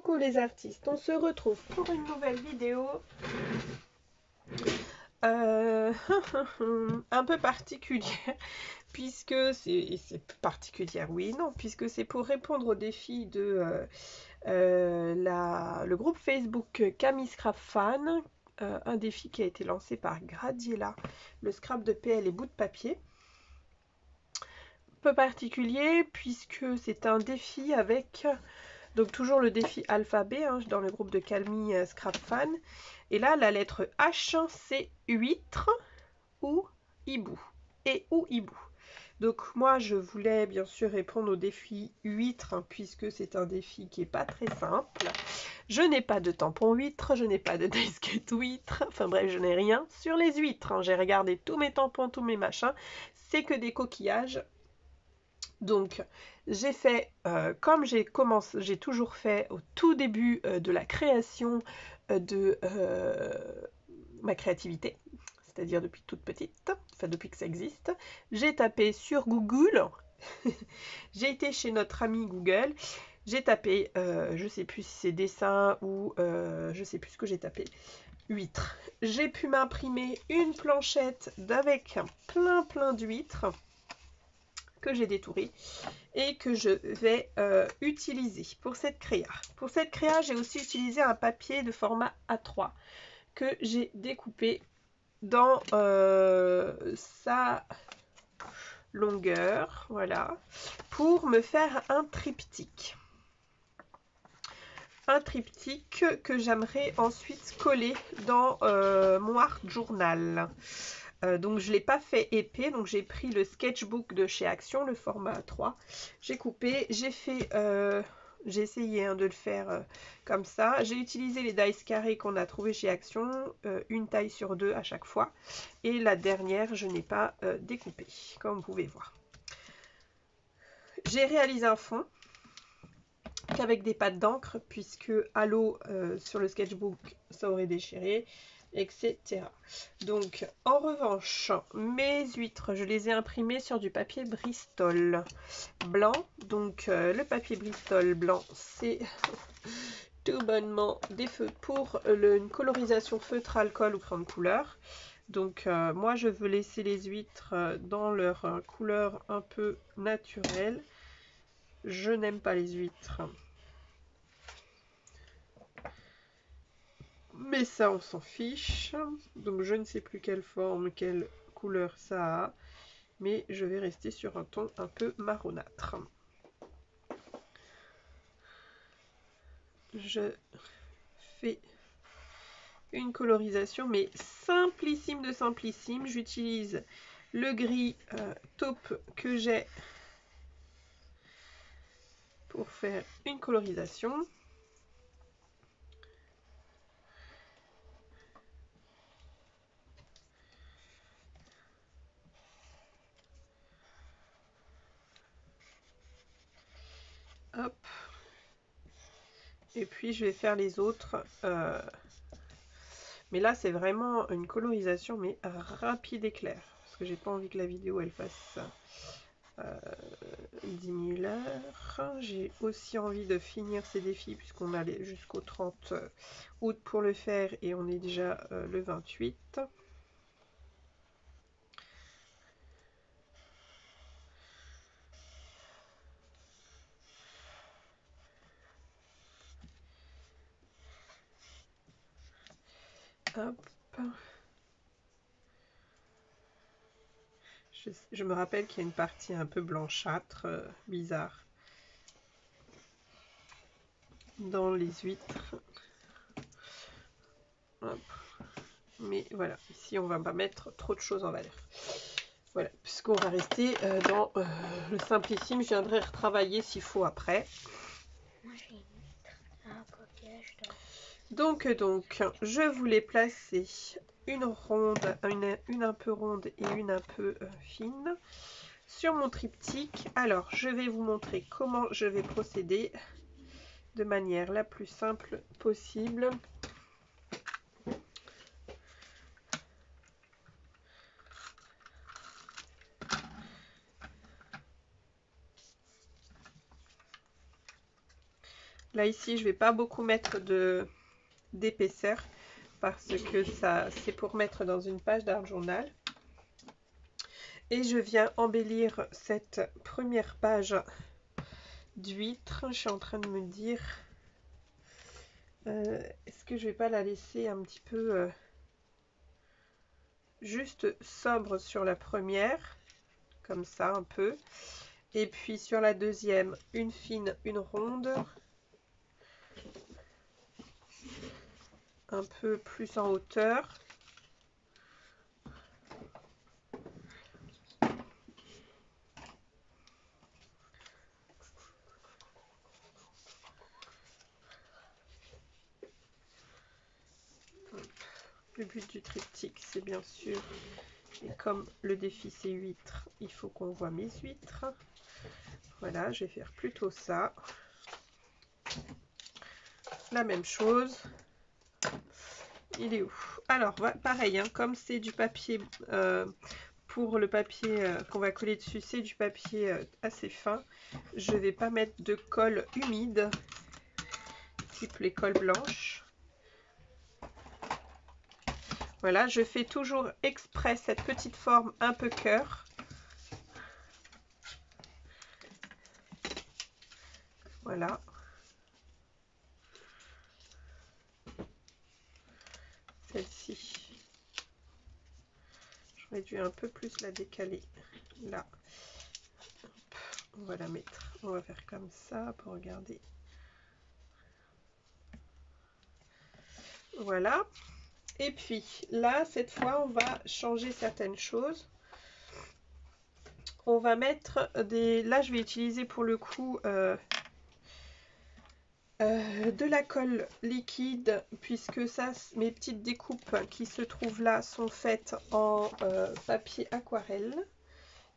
Coucou les artistes, on se retrouve pour une nouvelle vidéo un peu particulière, puisque c'est particulière, oui, non, puisque c'est pour répondre au défi de le groupe Facebook Camille Scrap Fan, un défi qui a été lancé par Gradiela, le scrap de PL et bout de papier. Peu particulier puisque c'est un défi avec donc toujours le défi alphabet hein, dans le groupe de Camille Scrap Fan, et là la lettre H c'est huître ou hibou ou hibou. Donc moi je voulais bien sûr répondre au défi huître hein, puisque c'est un défi qui est pas très simple. Je n'ai pas de tampon huître, je n'ai pas de disquette huître, enfin bref je n'ai rien sur les huîtres hein. J'ai regardé tous mes tampons, tous mes machins, c'est que des coquillages. Donc j'ai fait comme j'ai toujours fait au tout début de la création de ma créativité, c'est-à-dire depuis toute petite, enfin depuis que ça existe. J'ai tapé sur Google, j'ai été chez notre ami Google, j'ai tapé, je sais plus si c'est dessin ou je sais plus ce que j'ai tapé, huîtres. J'ai pu m'imprimer une planchette avec plein d'huîtres que j'ai détouré et que je vais utiliser pour cette créa. Pour cette créa, j'ai aussi utilisé un papier de format A3 que j'ai découpé dans sa longueur, voilà, pour me faire un triptyque. Un triptyque que j'aimerais ensuite coller dans mon art journal. Donc je ne l'ai pas fait épais, donc j'ai pris le sketchbook de chez Action, le format A3. J'ai coupé, j'ai fait, j'ai essayé hein, de le faire comme ça. J'ai utilisé les dice carrés qu'on a trouvé chez Action, une taille sur deux à chaque fois. Et la dernière, je n'ai pas découpé, comme vous pouvez voir. J'ai réalisé un fond qu'avec des pattes d'encre, puisque à l'eau sur le sketchbook, ça aurait déchiré, etc. Donc, en revanche, mes huîtres, je les ai imprimées sur du papier Bristol blanc. Donc, le papier Bristol blanc, c'est tout bonnement des feux pour une colorisation feutre, alcool ou crayon de couleur. Donc, moi, je veux laisser les huîtres dans leur couleur un peu naturelle. Je n'aime pas les huîtres. Mais ça, on s'en fiche. Donc, je ne sais plus quelle forme, quelle couleur ça a. Mais je vais rester sur un ton un peu marronâtre. Je fais une colorisation, mais simplissime de simplissime. J'utilise le gris taupe que j'ai pour faire une colorisation. Hop. Et puis je vais faire les autres. Mais là c'est vraiment une colorisation mais rapide et claire. Parce que j'ai pas envie que la vidéo elle fasse 10 000 heures. J'ai aussi envie de finir ces défis puisqu'on allait jusqu'au 30 août pour le faire et on est déjà le 28. Hop. Je me rappelle qu'il y a une partie un peu blanchâtre, bizarre, dans les huîtres. Hop. Mais voilà, ici on va pas mettre trop de choses en valeur. Voilà, puisqu'on va rester dans le simplissime. Je viendrai retravailler s'il faut après. Moi j'ai un coquillage. Donc, je voulais placer une ronde, une un peu ronde et une un peu fine sur mon triptyque. Alors, je vais vous montrer comment je vais procéder de manière la plus simple possible. Là ici je vais pas beaucoup mettre d'épaisseur parce que ça c'est pour mettre dans une page d'art journal. Et je viens embellir cette première page d'huître. Je suis en train de me dire, est-ce que je vais pas la laisser un petit peu juste sobre sur la première, comme ça un peu. Et puis sur la deuxième, une fine, une ronde. Un peu plus en hauteur. Le but du triptyque, c'est bien sûr, et comme le défi c'est huîtres, il faut qu'on voit mes huîtres. Voilà, je vais faire plutôt ça. La même chose. Il est où? Alors, pareil, hein, comme c'est du papier, pour le papier qu'on va coller dessus, c'est du papier assez fin. Je ne vais pas mettre de colle humide, type les colles blanches. Voilà, je fais toujours exprès cette petite forme un peu cœur. Voilà. Celle-ci, j'aurais dû un peu plus la décaler. Là, on va la mettre. On va faire comme ça pour regarder. Voilà. Et puis là, cette fois, on va changer certaines choses. On va mettre des... Là, je vais utiliser pour le coup de la colle liquide, puisque ça, mes petites découpes qui se trouvent là sont faites en papier aquarelle.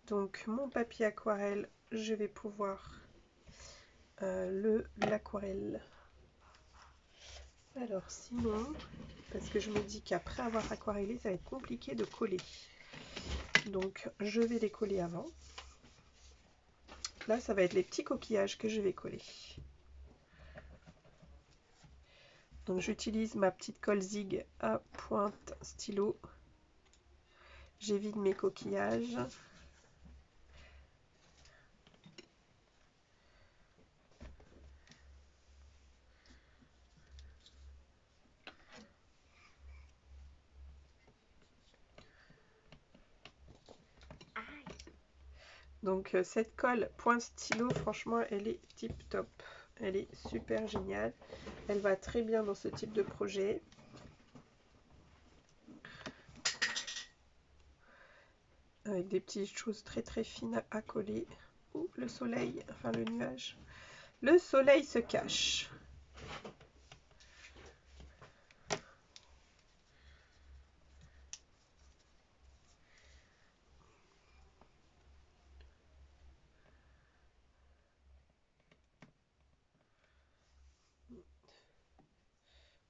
Donc mon papier aquarelle, je vais pouvoir l'aquarelle. Alors sinon, parce que je me dis qu'après avoir aquarellé, ça va être compliqué de coller. Donc je vais les coller avant. Là, ça va être les petits coquillages que je vais coller. Donc j'utilise ma petite colle Zig à pointe stylo. J'évite mes coquillages. Donc cette colle point stylo, franchement, elle est tip top. Elle est super géniale. Elle va très bien dans ce type de projet. Avec des petites choses très très fines à coller. Ouh, le soleil, enfin le nuage. Le soleil se cache.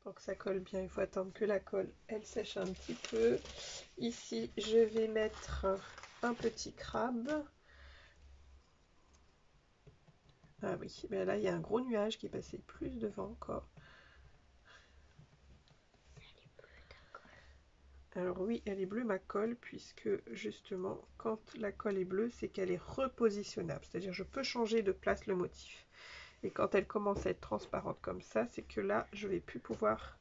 Pour que ça colle bien, il faut attendre que la colle elle sèche un petit peu. Ici, je vais mettre un petit crabe. Ah oui, mais là il y a un gros nuage qui est passé plus devant encore. Alors oui, elle est bleue ma colle, puisque justement, quand la colle est bleue, c'est qu'elle est repositionnable. C'est-à-dire je peux changer de place le motif. Et quand elle commence à être transparente comme ça, c'est que là, je vais plus pouvoir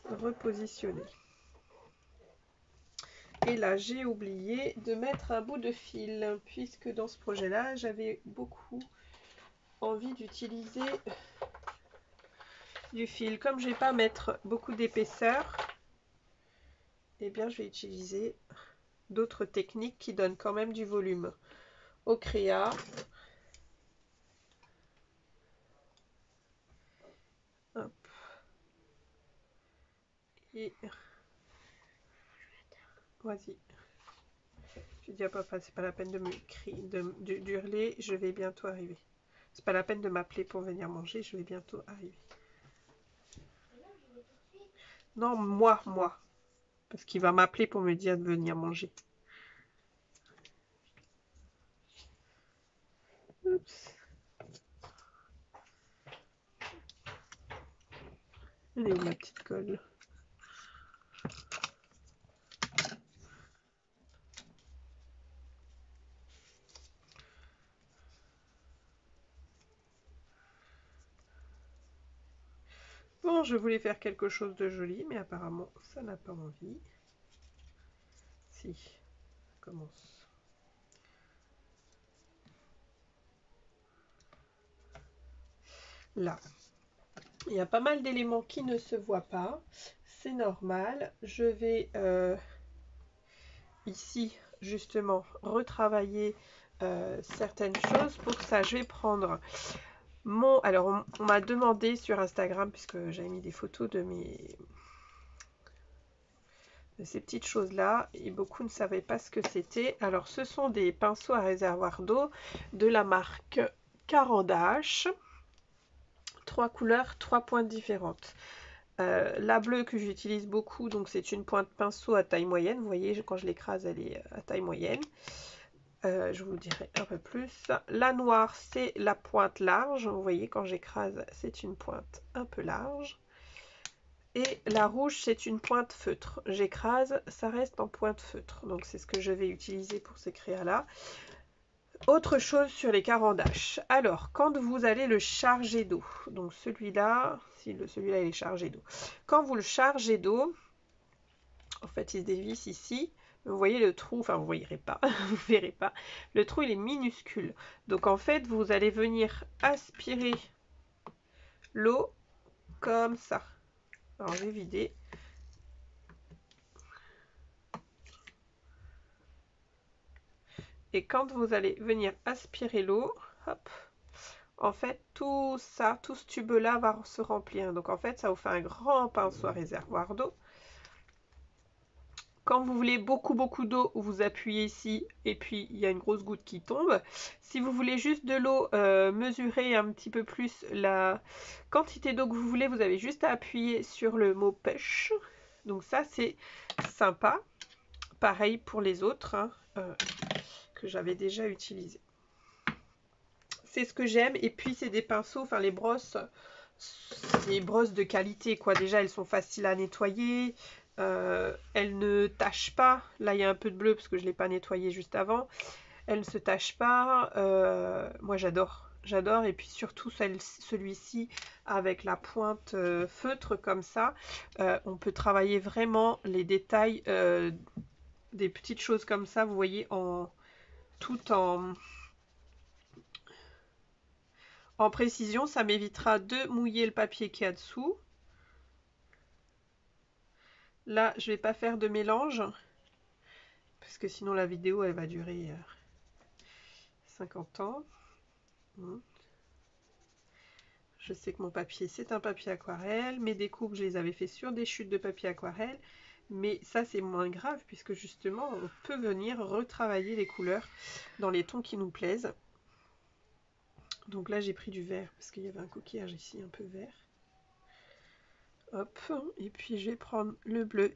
repositionner. Et là, j'ai oublié de mettre un bout de fil, puisque dans ce projet-là, j'avais beaucoup envie d'utiliser du fil. Comme je ne vais pas mettre beaucoup d'épaisseur, eh bien, je vais utiliser d'autres techniques qui donnent quand même du volume. Au créa, hop. Et vas-y. Je dis à papa, c'est pas la peine de me crier, d'hurler, je vais bientôt arriver. C'est pas la peine de m'appeler pour venir manger, je vais bientôt arriver. Non, moi. Parce qu'il va m'appeler pour me dire de venir manger. Oups. Elle est où ma petite colle? Bon, je voulais faire quelque chose de joli, mais apparemment, ça n'a pas envie. Si, commence. Là, il y a pas mal d'éléments qui ne se voient pas. C'est normal. Je vais ici, justement, retravailler certaines choses. Pour ça, je vais prendre mon... Alors, on m'a demandé sur Instagram, puisque j'avais mis des photos de ces petites choses-là, et beaucoup ne savaient pas ce que c'était. Alors, ce sont des pinceaux à réservoir d'eau de la marque Caran d'Ache. 3 couleurs, 3 pointes différentes. La bleue que j'utilise beaucoup, donc c'est une pointe pinceau à taille moyenne. Vous voyez, quand je l'écrase, elle est à taille moyenne. Je vous dirai un peu plus. La noire, c'est la pointe large. Vous voyez, quand j'écrase, c'est une pointe un peu large. Et la rouge, c'est une pointe feutre. J'écrase, ça reste en pointe feutre. Donc c'est ce que je vais utiliser pour ces créas-là. Autre chose sur les Caran d'Ache. Alors, quand vous allez le charger d'eau, donc celui-là, si celui-là il est chargé d'eau. Quand vous le chargez d'eau, en fait il se dévisse ici. Vous voyez le trou, enfin vous ne verrez pas, vous verrez pas. Le trou il est minuscule. Donc en fait vous allez venir aspirer l'eau comme ça. Alors je vais vider. Et quand vous allez venir aspirer l'eau, hop, en fait tout ça, tout ce tube là va se remplir. Donc en fait ça vous fait un grand pinceau à réservoir d'eau. Quand vous voulez beaucoup d'eau, vous appuyez ici et puis il y a une grosse goutte qui tombe. Si vous voulez juste de l'eau, mesurer un petit peu plus la quantité d'eau que vous voulez, vous avez juste à appuyer sur le mot push. Donc ça c'est sympa. Pareil pour les autres hein, que j'avais déjà utilisés. C'est ce que j'aime. Et puis c'est des pinceaux, enfin les brosses de qualité quoi. Déjà elles sont faciles à nettoyer. Elle ne tâche pas. Là, il y a un peu de bleu parce que je ne l'ai pas nettoyé juste avant. Elle ne se tâche pas. Moi, j'adore. J'adore. Et puis surtout, celui-ci, avec la pointe feutre comme ça, on peut travailler vraiment les détails des petites choses comme ça, vous voyez, tout en précision. Ça m'évitera de mouiller le papier qui est dessous. Là, je ne vais pas faire de mélange parce que sinon la vidéo elle va durer 50 ans. Je sais que mon papier c'est un papier aquarelle. Mes découpes je les avais fait sur des chutes de papier aquarelle. Mais ça c'est moins grave puisque justement on peut venir retravailler les couleurs dans les tons qui nous plaisent. Donc là j'ai pris du vert parce qu'il y avait un coquillage ici un peu vert. Hop, et puis je vais prendre le bleu.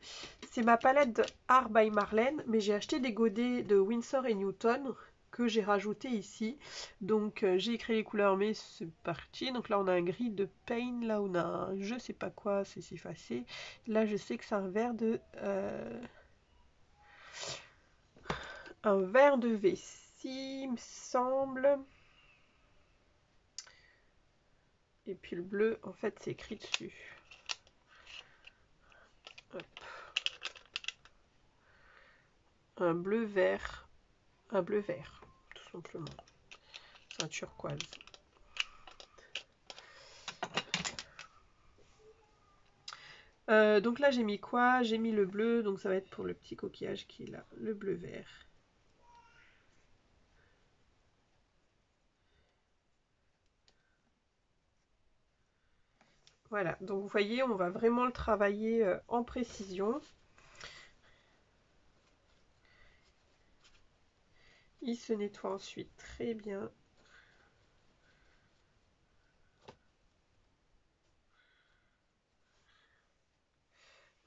C'est ma palette de Art by Marlène, mais j'ai acheté des godets de Winsor & Newton que j'ai rajouté ici. Donc j'ai écrit les couleurs, mais c'est parti. Donc là on a un gris de Pain, là on a un je sais pas quoi, c'est effacé. Là je sais que c'est un vert de vessie, me semble. Et puis le bleu, en fait, c'est écrit dessus. Hop. Un bleu vert, tout simplement. C'est un turquoise. Donc là j'ai mis quoi? J'ai mis le bleu, donc ça va être pour le petit coquillage qui est là, le bleu vert. Voilà, donc vous voyez, on va vraiment le travailler en précision. Il se nettoie ensuite très bien.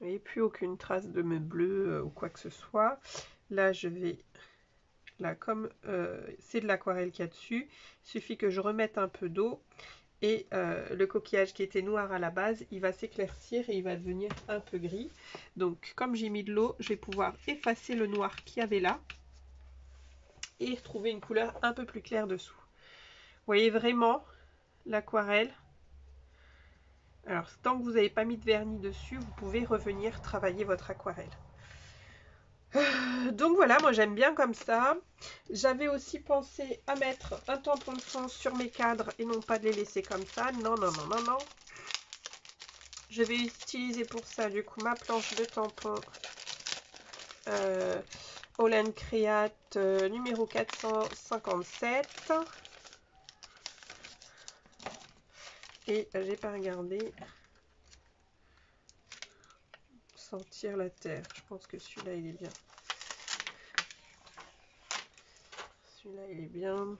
Vous voyez, plus aucune trace de me bleu ou quoi que ce soit. Là, je vais... Là, comme c'est de l'aquarelle qu'il y a dessus, il suffit que je remette un peu d'eau Et le coquillage qui était noir à la base, il va s'éclaircir et il va devenir un peu gris. Donc comme j'ai mis de l'eau, je vais pouvoir effacer le noir qu'il y avait là et retrouver une couleur un peu plus claire dessous. Vous voyez vraiment l'aquarelle. Alors tant que vous n'avez pas mis de vernis dessus, vous pouvez revenir travailler votre aquarelle. Donc voilà, moi j'aime bien comme ça. J'avais aussi pensé à mettre un tampon de fond sur mes cadres et non pas de les laisser comme ça. Non, non, non, non, non. Je vais utiliser pour ça du coup ma planche de tampon Holland Create numéro 457. Et j'ai pas regardé. Sentir la terre. Je pense que celui-là il est bien. Celui-là il est bien.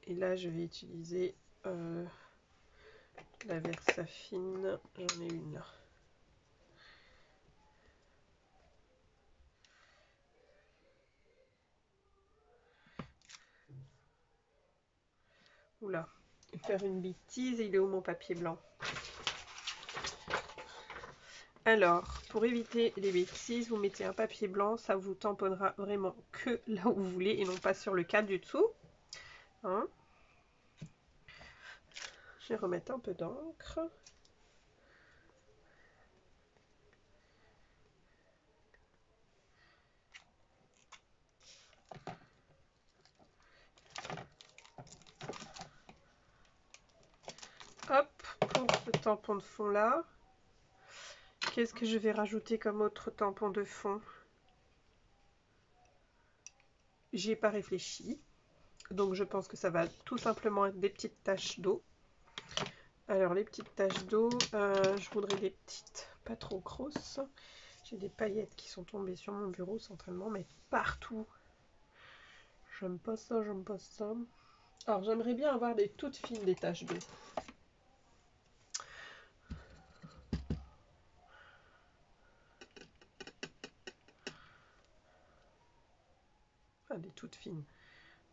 Et là je vais utiliser la Versafine. J'en ai une là. Oula, faire une bêtise, il est où mon papier blanc? Alors, pour éviter les bêtises, vous mettez un papier blanc, ça vous tamponnera vraiment que là où vous voulez et non pas sur le cadre du dessous. Hein? Je vais remettre un peu d'encre. Hop, pour ce tampon de fond là. Qu'est-ce que je vais rajouter comme autre tampon de fond? J'y ai pas réfléchi. Donc je pense que ça va tout simplement être des petites taches d'eau. Alors les petites taches d'eau, je voudrais des petites, pas trop grosses. J'ai des paillettes qui sont tombées sur mon bureau sans tellement mettre partout. J'aime pas ça, j'aime pas ça. Alors j'aimerais bien avoir des toutes fines des taches d'eau. Enfin des toutes fines.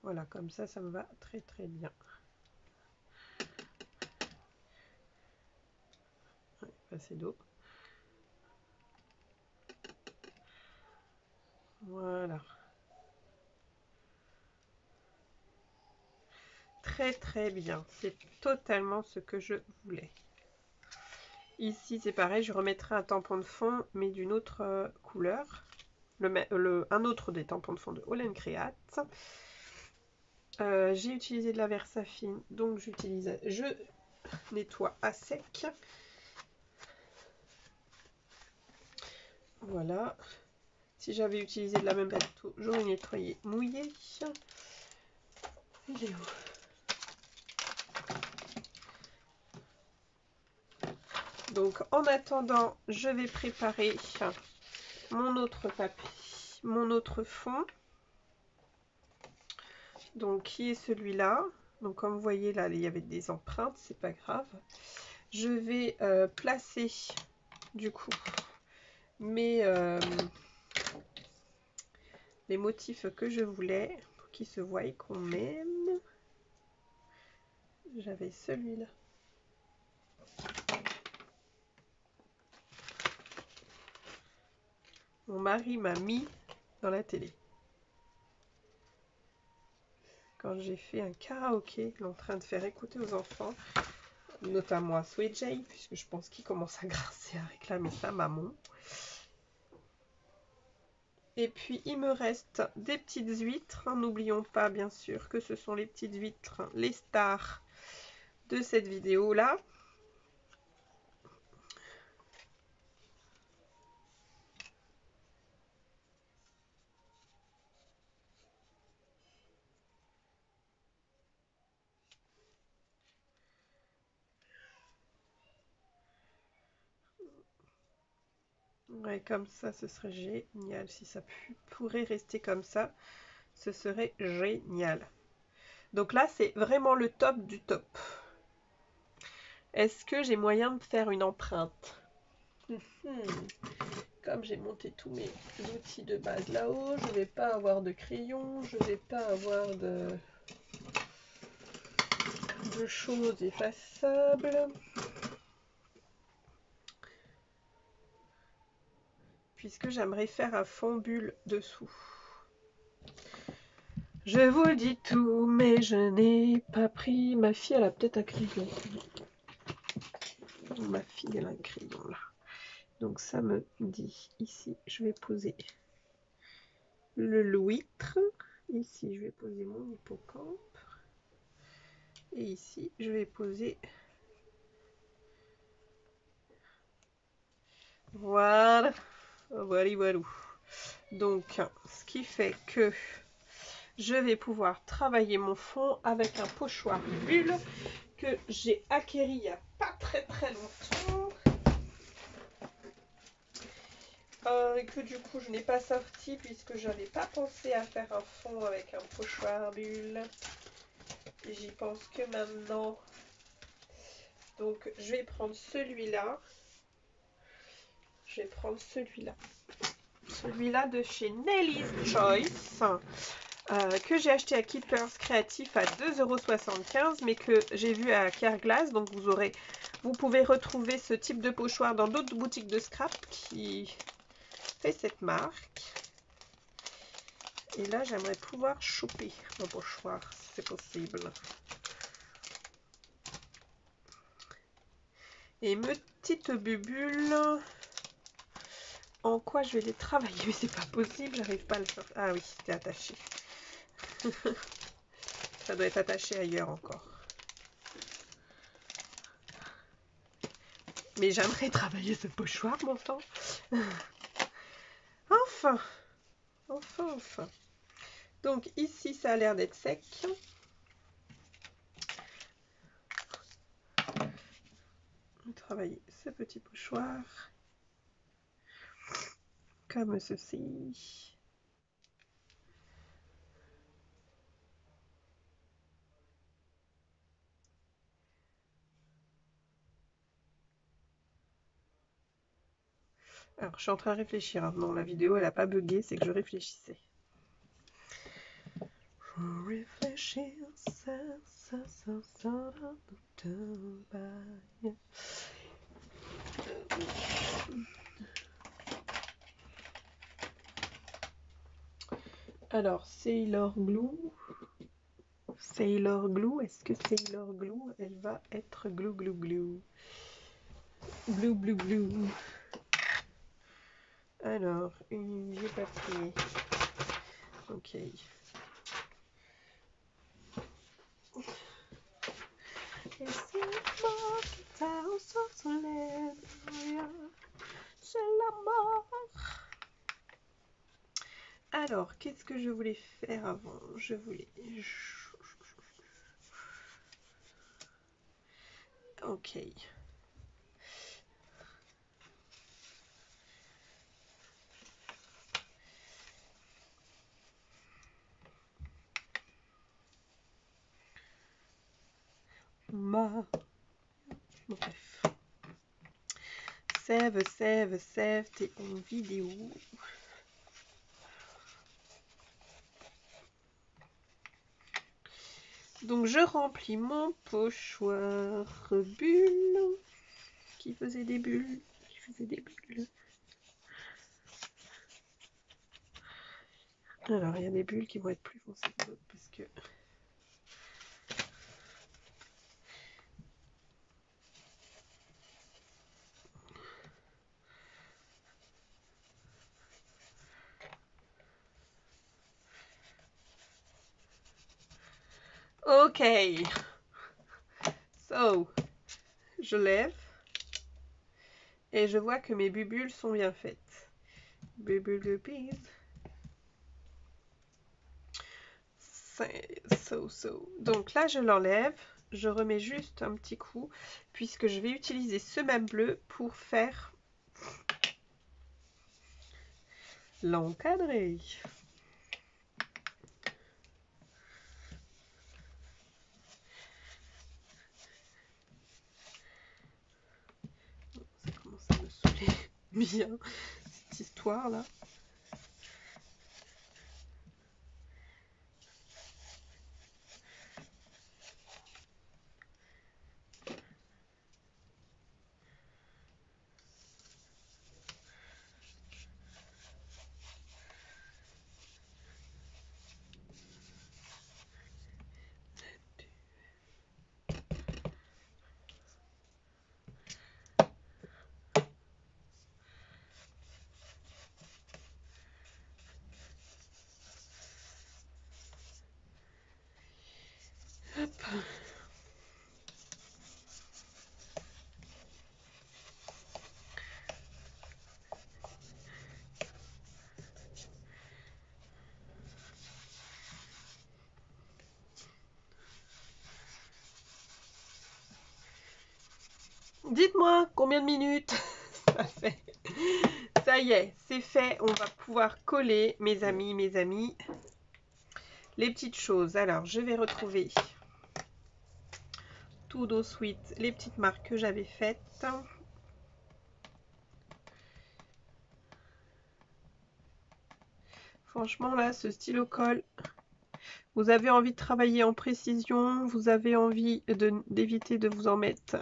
Voilà, comme ça, ça me va très très bien. Ouais, assez d'eau. Voilà. Très très bien. C'est totalement ce que je voulais. Ici, c'est pareil, je remettrai un tampon de fond, mais d'une autre couleur. Un autre des tampons de fond de Holland Create. J'ai utilisé de la Versafine, donc je nettoie à sec. Voilà. Si j'avais utilisé de la même bateau, j'aurais nettoyé mouillé. Il est où? Donc en attendant, je vais préparer mon autre papier, mon autre fond. Donc qui est celui-là. Donc comme vous voyez là, il y avait des empreintes, c'est pas grave. Je vais placer du coup les motifs que je voulais pour qu'ils se voient qu'on m'aime. J'avais celui-là. Mon mari m'a mis dans la télé. Quand j'ai fait un karaoké, en train de faire écouter aux enfants, notamment à Sweet Jay, puisque je pense qu'il commence à grincer à réclamer sa maman. Et puis il me reste des petites huîtres. N'oublions pas bien sûr que ce sont les petites huîtres, les stars de cette vidéo là. Ouais, comme ça, ce serait génial. Si ça pourrait rester comme ça, ce serait génial. Donc là, c'est vraiment le top du top. Est-ce que j'ai moyen de faire une empreinte? Comme j'ai monté tous mes outils de base là-haut, je ne vais pas avoir de crayon, je ne vais pas avoir de... de choses effaçables. Puisque j'aimerais faire un fond bulle dessous. Je vous dis tout, mais je n'ai pas pris. Ma fille, elle a peut-être un crayon. Ma fille, elle a un crayon là. Donc ça me dit, ici, je vais poser le louitre. Ici, je vais poser mon hippocampe. Et ici, je vais poser... Voilà. Voilà, voilà. Donc, ce qui fait que je vais pouvoir travailler mon fond avec un pochoir bulle que j'ai acquéri il n'y a pas très longtemps. Et que du coup je n'ai pas sorti puisque je n'avais pas pensé à faire un fond avec un pochoir bulle. J'y pense que maintenant. Donc je vais prendre celui-là. Je vais prendre celui-là. Celui-là de chez Nelly's Choice. Que j'ai acheté à Keepers Créatif à 2,75 € mais que j'ai vu à Careglass. Donc vous pouvez retrouver ce type de pochoir dans d'autres boutiques de scrap qui fait cette marque. Et là, j'aimerais pouvoir choper mon pochoir si c'est possible. Et mes petites bubules, en quoi je vais les travailler? Mais c'est pas possible, j'arrive pas à le faire. Ah oui, c'était attaché. Ça doit être attaché ailleurs encore. Mais j'aimerais travailler ce pochoir, mon temps. Enfin. Donc ici, ça a l'air d'être sec. On va travailler ce petit pochoir. Comme ceci. Alors, je suis en train de réfléchir. Hein. Non, la vidéo, elle n'a pas bugué, c'est que je réfléchissais. Alors, Sailor Glue. Sailor Glue, est-ce que Sailor Glue, elle va être glue glue glue? Glue glue glue. Alors, une vieux papier. Ok. C'est la mort. Alors, qu'est-ce que je voulais faire avant? Je voulais... Ok. Bref. Save, t'es en vidéo. Donc je remplis mon pochoir bulle. Qui faisait des bulles. Alors il y a des bulles qui vont être plus foncées que d'autres parce que... Ok. So, je lève. Et je vois que mes bubules sont bien faites. Bubules de pise. Donc là, je l'enlève. Je remets juste un petit coup. Puisque je vais utiliser ce même bleu pour faire l'encadré. Ça commence à me saouler bien, cette histoire-là. Dites-moi combien de minutes ça fait. Ça y est, c'est fait. On va pouvoir coller, mes amis, les petites choses. Alors, je vais retrouver Tudo Sweet, les petites marques que j'avais faites. Franchement, là, ce stylo colle, vous avez envie de travailler en précision, vous avez envie d'éviter de vous en mettre.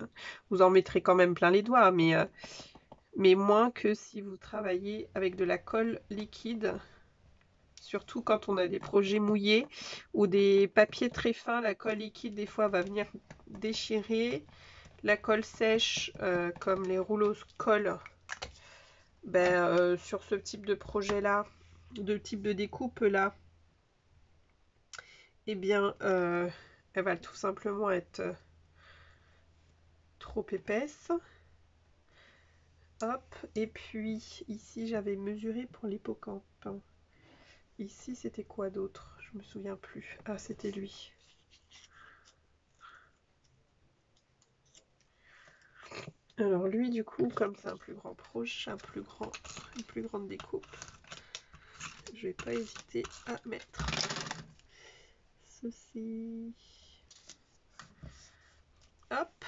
Vous en mettrez quand même plein les doigts, mais moins que si vous travaillez avec de la colle liquide. Surtout quand on a des projets mouillés ou des papiers très fins, la colle liquide des fois va venir déchirer. La colle sèche, comme les rouleaux colle, sur ce type de projet là, de type de découpe là, eh bien elle va tout simplement être trop épaisse. Hop, et puis ici j'avais mesuré pour l'hippocampe. Ici c'était quoi d'autre? Je me souviens plus. Ah, c'était lui. Alors lui, du coup, comme c'est un plus grand proche, une plus grande découpe, je vais pas hésiter à mettre ceci. Hop,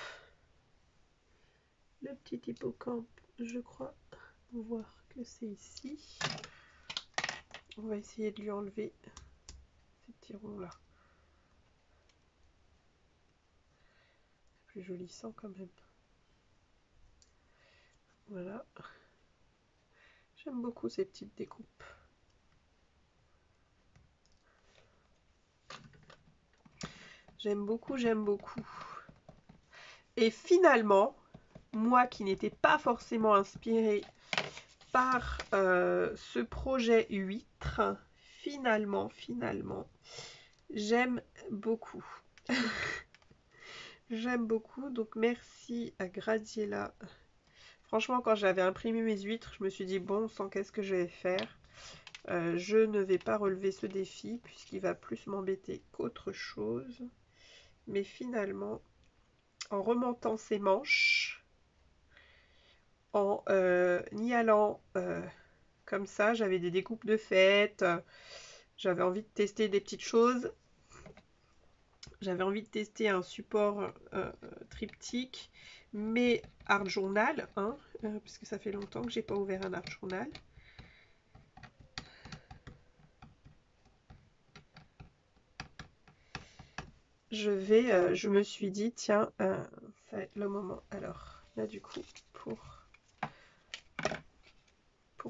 le petit hippocampe, je crois voir que c'est ici. On va essayer de lui enlever ces petits ronds là. Plus joli sang quand même. Voilà. J'aime beaucoup ces petites découpes. J'aime beaucoup, j'aime beaucoup. Et finalement, moi qui n'étais pas forcément inspirée par ce projet huître, finalement, j'aime beaucoup. J'aime beaucoup, donc merci à Gradiela. Franchement, quand j'avais imprimé mes huîtres, je me suis dit, bon sang, qu'est-ce que je vais faire? Je ne vais pas relever ce défi, puisqu'il va plus m'embêter qu'autre chose. Mais finalement, en remontant ses manches, en y allant comme ça, j'avais des découpes de fête, j'avais envie de tester des petites choses. J'avais envie de tester un support triptyque, mais art journal, hein, parce que ça fait longtemps que j'ai pas ouvert un art journal. Je me suis dit, tiens, ça va être le moment. Alors, là du coup, pour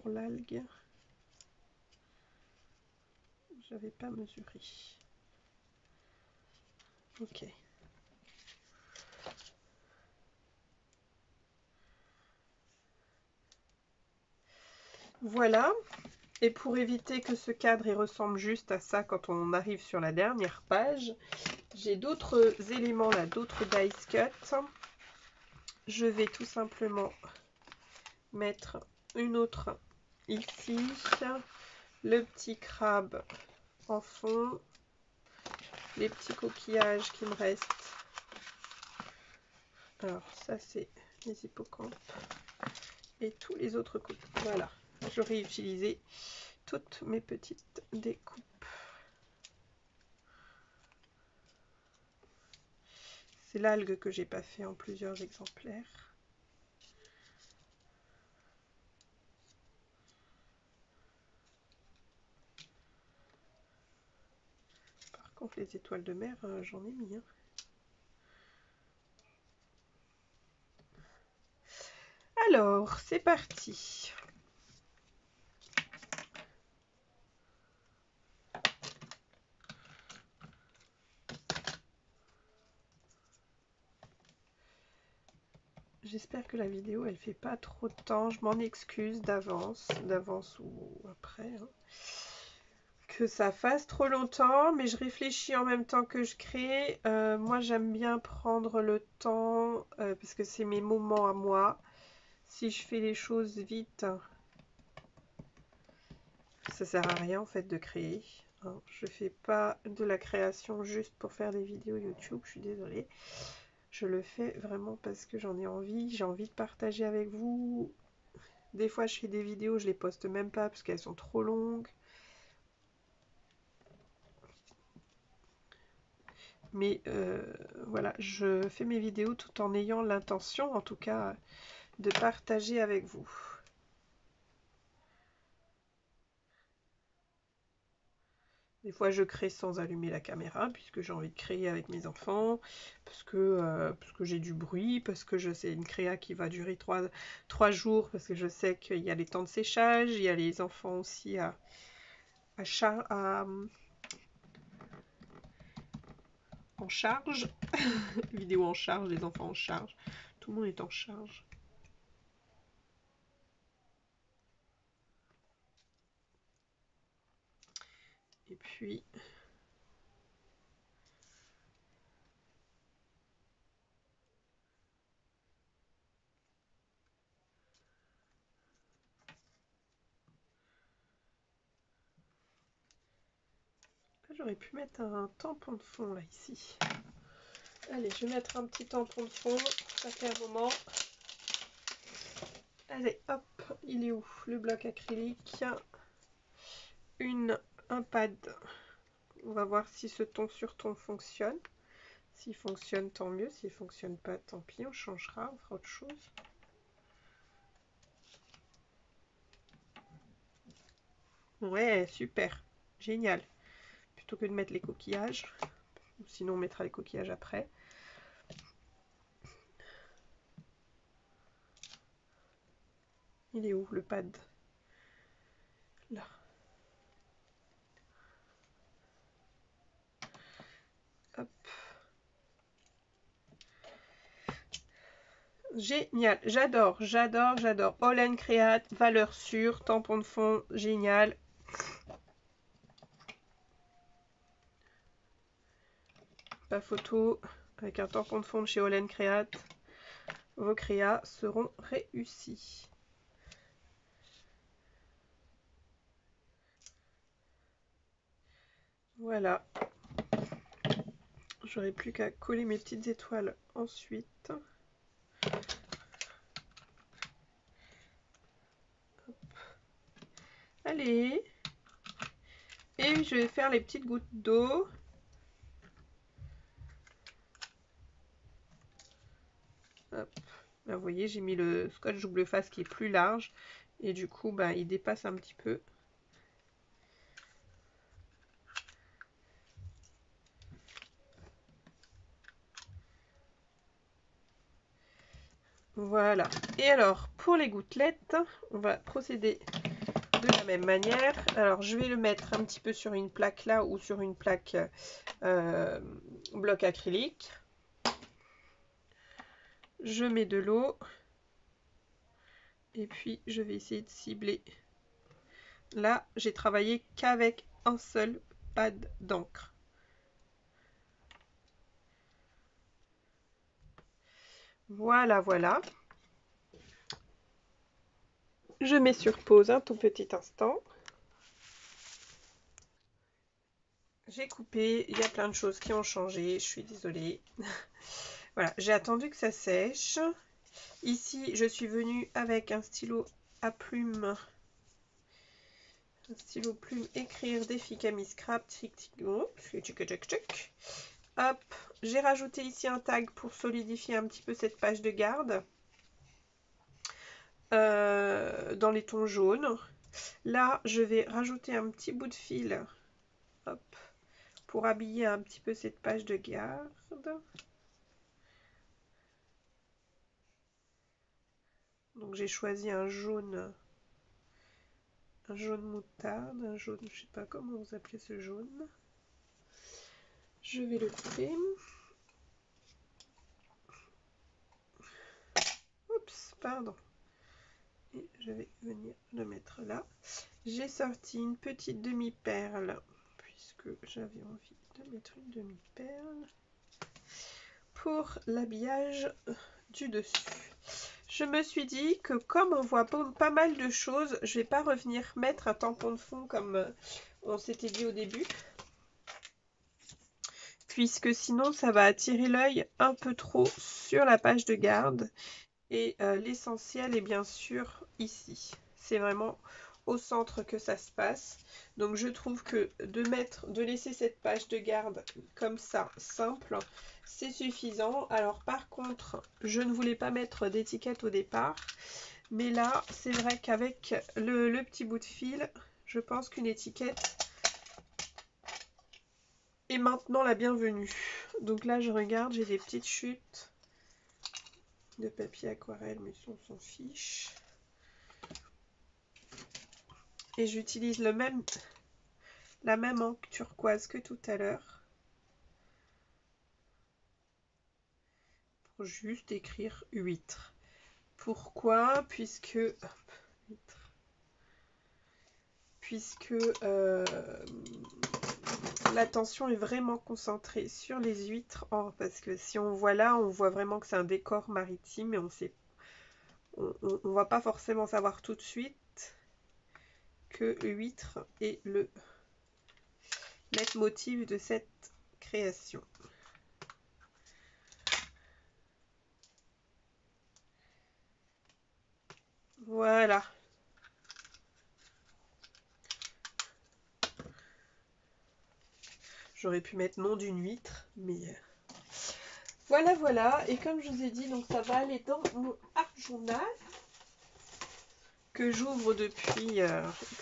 l'algue, j'avais pas mesuré. Ok. Voilà. Et pour éviter que ce cadre il ressemble juste à ça quand on arrive sur la dernière page, j'ai d'autres éléments là, d'autres dice cut. Je vais tout simplement mettre une autre ici, le petit crabe en fond, les petits coquillages qui me restent. Alors ça c'est les hippocampes et tous les autres coquillages. Voilà, j'aurais utilisé toutes mes petites découpes. C'est l'algue que j'ai pas fait en plusieurs exemplaires. Par contre les étoiles de mer, j'en ai mis. Hein. Alors, c'est parti. J'espère que la vidéo elle fait pas trop de temps, je m'en excuse d'avance ou après. Hein. Que ça fasse trop longtemps, mais je réfléchis en même temps que je crée. Moi j'aime bien prendre le temps, parce que c'est mes moments à moi. Si je fais les choses vite, ça sert à rien en fait de créer. Hein. Je fais pas de la création juste pour faire des vidéos YouTube, je suis désolée. Je le fais vraiment parce que j'en ai envie. J'ai envie de partager avec vous. Des fois, je fais des vidéos, je les poste même pas parce qu'elles sont trop longues. Mais voilà, je fais mes vidéos tout en ayant l'intention, en tout cas, de partager avec vous. Des fois, je crée sans allumer la caméra, puisque j'ai envie de créer avec mes enfants, parce que j'ai du bruit, parce que je sais une créa qui va durer 3 jours, parce que je sais qu'il y a les temps de séchage, il y a les enfants aussi en charge. Vidéo en charge, les enfants en charge. Tout le monde est en charge. Et puis... J'aurais pu mettre un tampon de fond là, ici. Allez, je vais mettre un petit tampon de fond. Ça fait un moment. Allez, hop, il est où? Le bloc acrylique. Un pad. On va voir si ce ton sur ton fonctionne. S'il fonctionne, tant mieux. S'il fonctionne pas, tant pis. On changera, on fera autre chose. Ouais, super. Génial. Plutôt que de mettre les coquillages. Sinon, on mettra les coquillages après. Il est où le pad? Là. Hop. Génial, j'adore, j'adore, j'adore. All & Create, valeur sûre, tampon de fond, génial. Pas photo, avec un tampon de fond de chez All & Create, vos créas seront réussis. Voilà. J'aurai plus qu'à coller mes petites étoiles ensuite. Hop. Allez. Et je vais faire les petites gouttes d'eau. Là, vous voyez, j'ai mis le scotch double face qui est plus large. Et du coup, bah, il dépasse un petit peu. Voilà. Et alors, pour les gouttelettes, on va procéder de la même manière. Alors, je vais le mettre un petit peu sur une plaque là ou sur une plaque bloc acrylique. Je mets de l'eau. Et puis, je vais essayer de cibler. Là, j'ai travaillé qu'avec un seul pad d'encre. Voilà, voilà. Je mets sur pause un tout petit instant. J'ai coupé, il y a plein de choses qui ont changé, je suis désolée. Voilà, j'ai attendu que ça sèche. Ici, je suis venue avec un stylo à plume. Un stylo plume écrire défi Camille Scrap. Hop, j'ai rajouté ici un tag pour solidifier un petit peu cette page de garde. Dans les tons jaunes. Là, je vais rajouter un petit bout de fil. Hop, pour habiller un petit peu cette page de garde. Donc j'ai choisi un jaune moutarde, un jaune, je sais pas comment vous appelez ce jaune. Je vais le couper. Oups, pardon. Et je vais venir le mettre là. J'ai sorti une petite demi-perle, puisque j'avais envie de mettre une demi-perle pour l'habillage du dessus. Je me suis dit que comme on voit pas mal de choses, je vais pas revenir mettre un tampon de fond comme on s'était dit au début. puisque sinon ça va attirer l'œil un peu trop sur la page de garde. Et l'essentiel est bien sûr ici. C'est vraiment au centre que ça se passe. Donc je trouve que de laisser cette page de garde comme ça, simple, c'est suffisant. Alors par contre, je ne voulais pas mettre d'étiquette au départ. Mais là, c'est vrai qu'avec le petit bout de fil, je pense qu'une étiquette est maintenant la bienvenue. Donc là, je regarde, j'ai des petites chutes de papier aquarelle, mais ça, on s'en fiche. Et j'utilise la même encre turquoise que tout à l'heure. Pour juste écrire huître. Pourquoi? Puisque l'attention est vraiment concentrée sur les huîtres. Parce que si on voit là, on voit vraiment que c'est un décor maritime et on va pas forcément savoir tout de suite que huître est le leitmotiv de cette création. Voilà. J'aurais pu mettre nom d'une huître, mais voilà, voilà. Et comme je vous ai dit, donc ça va aller dans mon art journal que j'ouvre depuis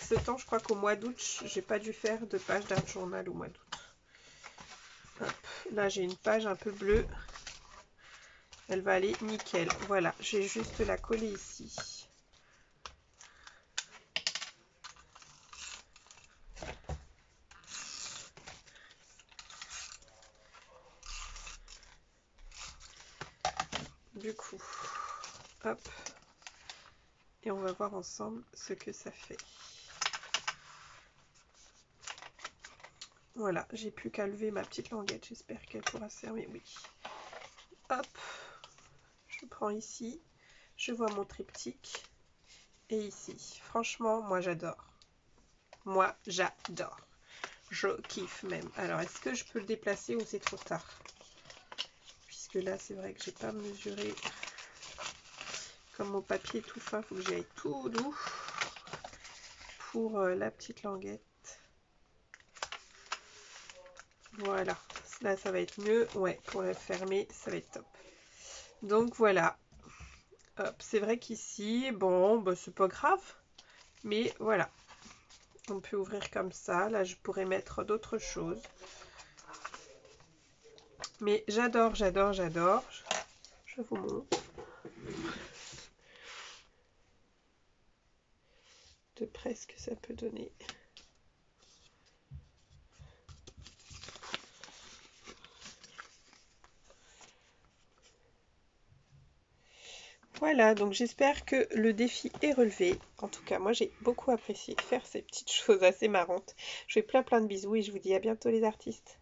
ce temps. Je crois qu'au mois d'août, j'ai pas dû faire de page d'art journal au mois d'août. Là, j'ai une page un peu bleue. Elle va aller nickel. Voilà, j'ai juste la coller ici. Du coup, hop. Et on va voir ensemble ce que ça fait. Voilà, j'ai plus qu'à lever ma petite languette. J'espère qu'elle pourra servir. Oui. Hop. Je prends ici. Je vois mon triptyque. Et ici. Franchement, moi j'adore. Moi j'adore. Je kiffe même. Alors, est-ce que je peux le déplacer ou c'est trop tard? Puisque là, c'est vrai que j'ai pas mesuré. Comme mon papier est tout fin, il faut que j'aille tout doux pour la petite languette. Voilà, là ça va être mieux. Ouais, pour la fermer, ça va être top. Donc voilà. Hop, c'est vrai qu'ici, bon, bah, c'est pas grave. Mais voilà. On peut ouvrir comme ça. Là, je pourrais mettre d'autres choses. Mais j'adore, j'adore, j'adore. Je vous montre. De près ce que ça peut donner. Voilà, donc j'espère que le défi est relevé. En tout cas, moi j'ai beaucoup apprécié faire ces petites choses assez marrantes. Je fais plein de bisous et je vous dis à bientôt les artistes.